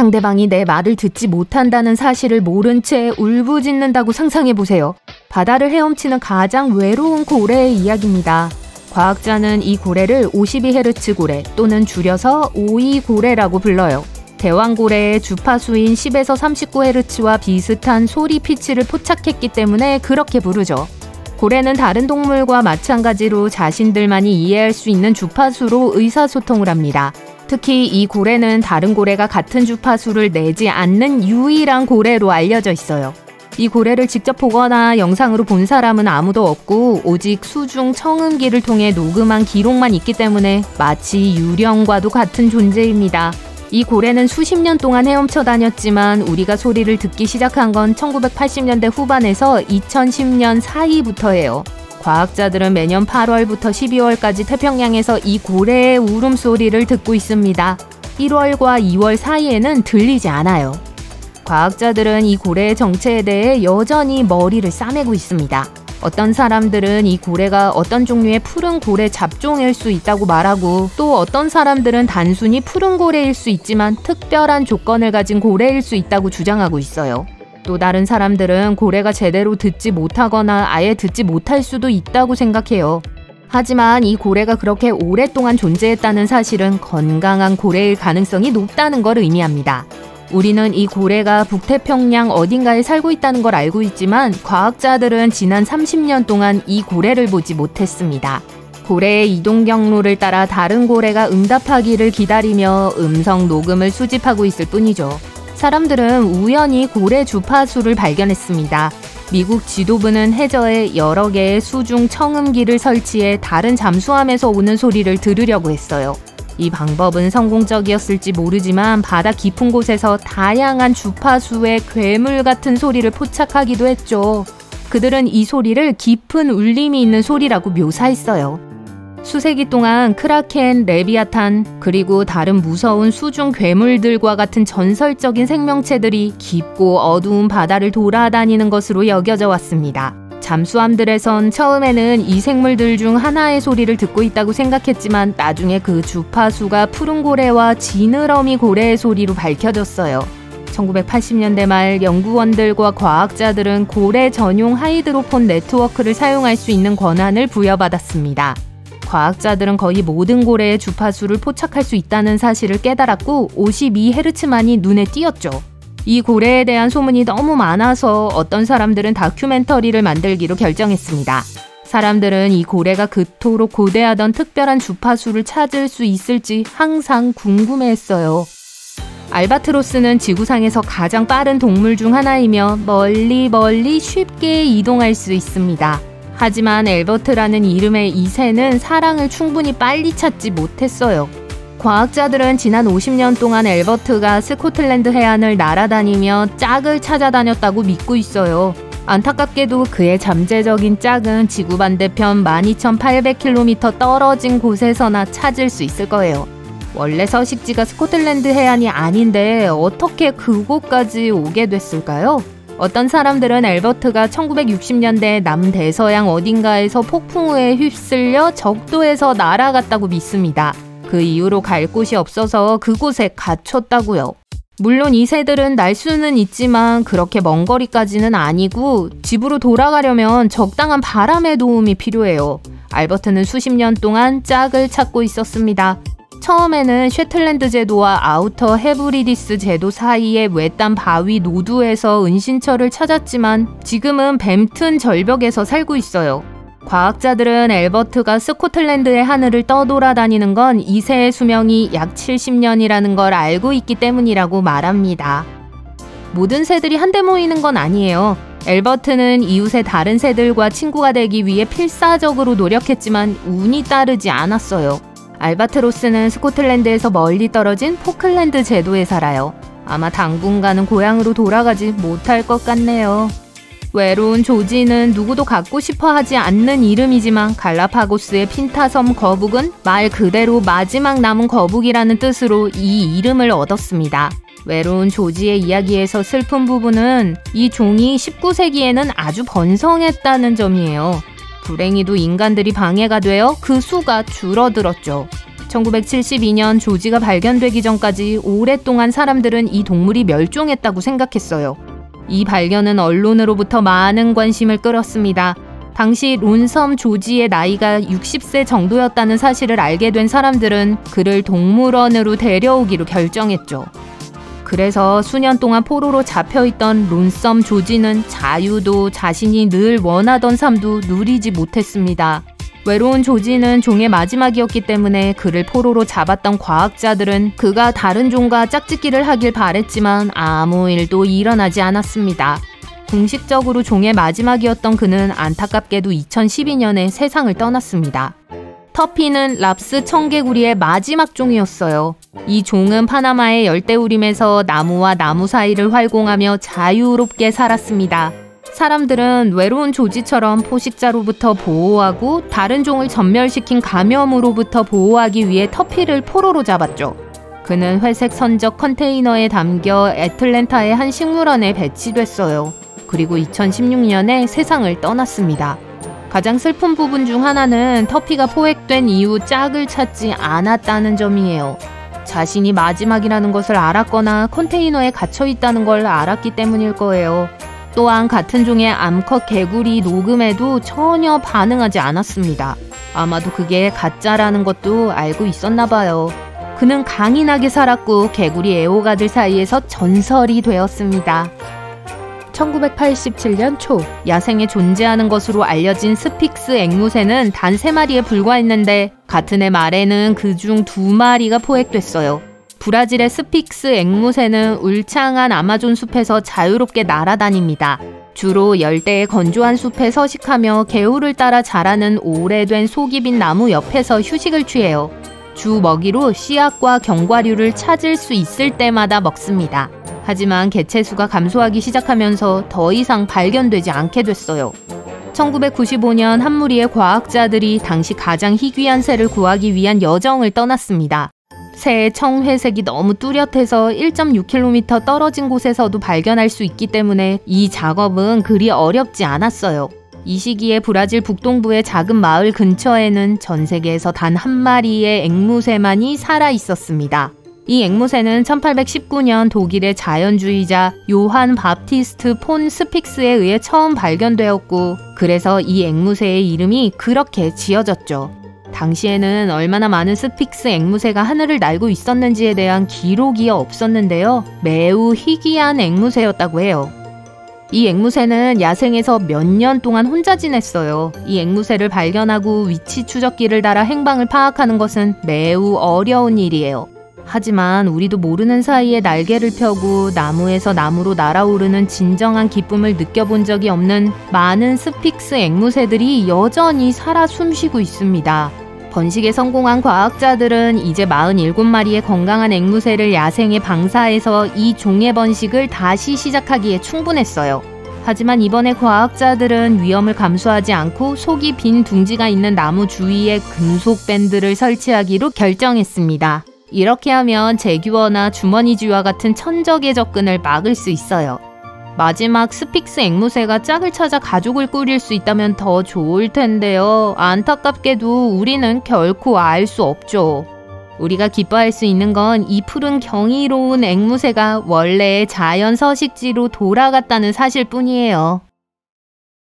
상대방이 내 말을 듣지 못한다는 사실을 모른 채 울부짖는다고 상상해보세요. 바다를 헤엄치는 가장 외로운 고래의 이야기입니다. 과학자는 이 고래를 52Hz 고래 또는 줄여서 52 고래라고 불러요. 대왕고래의 주파수인 10에서 39Hz와 비슷한 소리 피치를 포착했기 때문에 그렇게 부르죠. 고래는 다른 동물과 마찬가지로 자신들만이 이해할 수 있는 주파수로 의사소통을 합니다. 특히 이 고래는 다른 고래가 같은 주파수를 내지 않는 유일한 고래로 알려져 있어요. 이 고래를 직접 보거나 영상으로 본 사람은 아무도 없고 오직 수중 청음기를 통해 녹음한 기록만 있기 때문에 마치 유령과도 같은 존재입니다. 이 고래는 수십 년 동안 헤엄쳐 다녔지만 우리가 소리를 듣기 시작한 건 1980년대 후반에서 2010년 사이부터예요. 과학자들은 매년 8월부터 12월까지 태평양에서 이 고래의 울음소리를 듣고 있습니다. 1월과 2월 사이에는 들리지 않아요. 과학자들은 이 고래의 정체에 대해 여전히 머리를 싸매고 있습니다. 어떤 사람들은 이 고래가 어떤 종류의 푸른 고래 잡종일 수 있다고 말하고 또 어떤 사람들은 단순히 푸른 고래일 수 있지만 특별한 조건을 가진 고래일 수 있다고 주장하고 있어요. 또 다른 사람들은 고래가 제대로 듣지 못하거나 아예 듣지 못할 수도 있다고 생각해요. 하지만 이 고래가 그렇게 오랫동안 존재했다는 사실은 건강한 고래일 가능성이 높다는 걸 의미합니다. 우리는 이 고래가 북태평양 어딘가에 살고 있다는 걸 알고 있지만 과학자들은 지난 30년 동안 이 고래를 보지 못했습니다. 고래의 이동 경로를 따라 다른 고래가 응답하기를 기다리며 음성 녹음을 수집하고 있을 뿐이죠. 사람들은 우연히 고래 주파수를 발견했습니다. 미국 지도부는 해저에 여러 개의 수중 청음기를 설치해 다른 잠수함에서 오는 소리를 들으려고 했어요. 이 방법은 성공적이었을지 모르지만 바다 깊은 곳에서 다양한 주파수의 괴물 같은 소리를 포착하기도 했죠. 그들은 이 소리를 깊은 울림이 있는 소리라고 묘사했어요. 수세기 동안 크라켄, 레비아탄, 그리고 다른 무서운 수중 괴물들과 같은 전설적인 생명체들이 깊고 어두운 바다를 돌아다니는 것으로 여겨져 왔습니다. 잠수함들에선 처음에는 이 생물들 중 하나의 소리를 듣고 있다고 생각했지만 나중에 그 주파수가 푸른 고래와 지느러미 고래의 소리로 밝혀졌어요. 1980년대 말 연구원들과 과학자들은 고래 전용 하이드로폰 네트워크를 사용할 수 있는 권한을 부여받았습니다. 과학자들은 거의 모든 고래의 주파수를 포착할 수 있다는 사실을 깨달았고 52Hz만이 눈에 띄었죠. 이 고래에 대한 소문이 너무 많아서 어떤 사람들은 다큐멘터리를 만들기로 결정했습니다. 사람들은 이 고래가 그토록 고대하던 특별한 주파수를 찾을 수 있을지 항상 궁금해했어요. 알바트로스는 지구상에서 가장 빠른 동물 중 하나이며 멀리 쉽게 이동할 수 있습니다. 하지만 엘버트라는 이름의 이 새는 사랑을 충분히 빨리 찾지 못했어요. 과학자들은 지난 50년 동안 엘버트가 스코틀랜드 해안을 날아다니며 짝을 찾아다녔다고 믿고 있어요. 안타깝게도 그의 잠재적인 짝은 지구 반대편 12,800km 떨어진 곳에서나 찾을 수 있을 거예요. 원래 서식지가 스코틀랜드 해안이 아닌데 어떻게 그곳까지 오게 됐을까요? 어떤 사람들은 엘버트가 1960년대 남대서양 어딘가에서 폭풍우에 휩쓸려 적도에서 날아갔다고 믿습니다. 그 이후로 갈 곳이 없어서 그곳에 갇혔다고요. 물론 이 새들은 날 수는 있지만 그렇게 먼 거리까지는 아니고 집으로 돌아가려면 적당한 바람의 도움이 필요해요. 알버트는 수십 년 동안 짝을 찾고 있었습니다. 처음에는 셰틀랜드 제도와 아우터 헤브리디스 제도 사이의 외딴 바위 노두에서 은신처를 찾았지만 지금은 뱀튼 절벽에서 살고 있어요. 과학자들은 엘버트가 스코틀랜드의 하늘을 떠돌아다니는 건 이 새의 수명이 약 70년이라는 걸 알고 있기 때문이라고 말합니다. 모든 새들이 한데 모이는 건 아니에요. 엘버트는 이웃의 다른 새들과 친구가 되기 위해 필사적으로 노력했지만 운이 따르지 않았어요. 알바트로스는 스코틀랜드에서 멀리 떨어진 포클랜드 제도에 살아요. 아마 당분간은 고향으로 돌아가지 못할 것 같네요. 외로운 조지는 누구도 갖고 싶어 하지 않는 이름이지만 갈라파고스의 핀타섬 거북은 말 그대로 마지막 남은 거북이라는 뜻으로 이 이름을 얻었습니다. 외로운 조지의 이야기에서 슬픈 부분은 이 종이 19세기에는 아주 번성했다는 점이에요. 불행히도 인간들이 방해가 되어 그 수가 줄어들었죠. 1972년 조지가 발견되기 전까지 오랫동안 사람들은 이 동물이 멸종했다고 생각했어요. 이 발견은 언론으로부터 많은 관심을 끌었습니다. 당시 론섬 조지의 나이가 60세 정도였다는 사실을 알게 된 사람들은 그를 동물원으로 데려오기로 결정했죠. 그래서 수년 동안 포로로 잡혀있던 론섬 조지는 자유도 자신이 늘 원하던 삶도 누리지 못했습니다. 외로운 조지는 종의 마지막이었기 때문에 그를 포로로 잡았던 과학자들은 그가 다른 종과 짝짓기를 하길 바랬지만 아무 일도 일어나지 않았습니다. 공식적으로 종의 마지막이었던 그는 안타깝게도 2012년에 세상을 떠났습니다. 터피는 랍스 청개구리의 마지막 종이었어요. 이 종은 파나마의 열대우림에서 나무와 나무 사이를 활공하며 자유롭게 살았습니다. 사람들은 외로운 조지처럼 포식자로부터 보호하고 다른 종을 전멸시킨 감염으로부터 보호하기 위해 터피를 포로로 잡았죠. 그는 회색 선적 컨테이너에 담겨 애틀랜타의 한 식물원에 배치됐어요. 그리고 2016년에 세상을 떠났습니다. 가장 슬픈 부분 중 하나는 터피가 포획된 이후 짝을 찾지 않았다는 점이에요. 자신이 마지막이라는 것을 알았거나 컨테이너에 갇혀 있다는 걸 알았기 때문일 거예요. 또한 같은 종의 암컷 개구리 녹음에도 전혀 반응하지 않았습니다. 아마도 그게 가짜라는 것도 알고 있었나 봐요. 그는 강인하게 살았고 개구리 애호가들 사이에서 전설이 되었습니다. 1987년 초 야생에 존재하는 것으로 알려진 스픽스 앵무새는 단 3마리에 불과했는데 같은 해 말에는 그중 2마리가 포획됐어요. 브라질의 스픽스 앵무새는 울창한 아마존 숲에서 자유롭게 날아다닙니다. 주로 열대의 건조한 숲에 서식하며 개울을 따라 자라는 오래된 속이 빈 나무 옆에서 휴식을 취해요. 주 먹이로 씨앗과 견과류를 찾을 수 있을 때마다 먹습니다. 하지만 개체수가 감소하기 시작하면서 더 이상 발견되지 않게 됐어요. 1995년 한 무리의 과학자들이 당시 가장 희귀한 새를 구하기 위한 여정을 떠났습니다. 새의 청회색이 너무 뚜렷해서 1.6km 떨어진 곳에서도 발견할 수 있기 때문에 이 작업은 그리 어렵지 않았어요. 이 시기에 브라질 북동부의 작은 마을 근처에는 전 세계에서 단 한 마리의 앵무새만이 살아 있었습니다. 이 앵무새는 1819년 독일의 자연주의자 요한 바프티스트 폰 스픽스에 의해 처음 발견되었고 그래서 이 앵무새의 이름이 그렇게 지어졌죠. 당시에는 얼마나 많은 스픽스 앵무새가 하늘을 날고 있었는지에 대한 기록이 없었는데요. 매우 희귀한 앵무새였다고 해요. 이 앵무새는 야생에서 몇 년 동안 혼자 지냈어요. 이 앵무새를 발견하고 위치 추적기를 달아 행방을 파악하는 것은 매우 어려운 일이에요. 하지만 우리도 모르는 사이에 날개를 펴고 나무에서 나무로 날아오르는 진정한 기쁨을 느껴본 적이 없는 많은 스픽스 앵무새들이 여전히 살아 숨쉬고 있습니다. 번식에 성공한 과학자들은 이제 47마리의 건강한 앵무새를 야생에 방사해서 이 종의 번식을 다시 시작하기에 충분했어요. 하지만 이번에 과학자들은 위험을 감수하지 않고 속이 빈 둥지가 있는 나무 주위에 금속 밴드를 설치하기로 결정했습니다. 이렇게 하면 제규어나 주머니쥐와 같은 천적의 접근을 막을 수 있어요. 마지막 스픽스 앵무새가 짝을 찾아 가족을 꾸릴 수 있다면 더 좋을 텐데요. 안타깝게도 우리는 결코 알 수 없죠. 우리가 기뻐할 수 있는 건 이 푸른 경이로운 앵무새가 원래의 자연 서식지로 돌아갔다는 사실뿐이에요.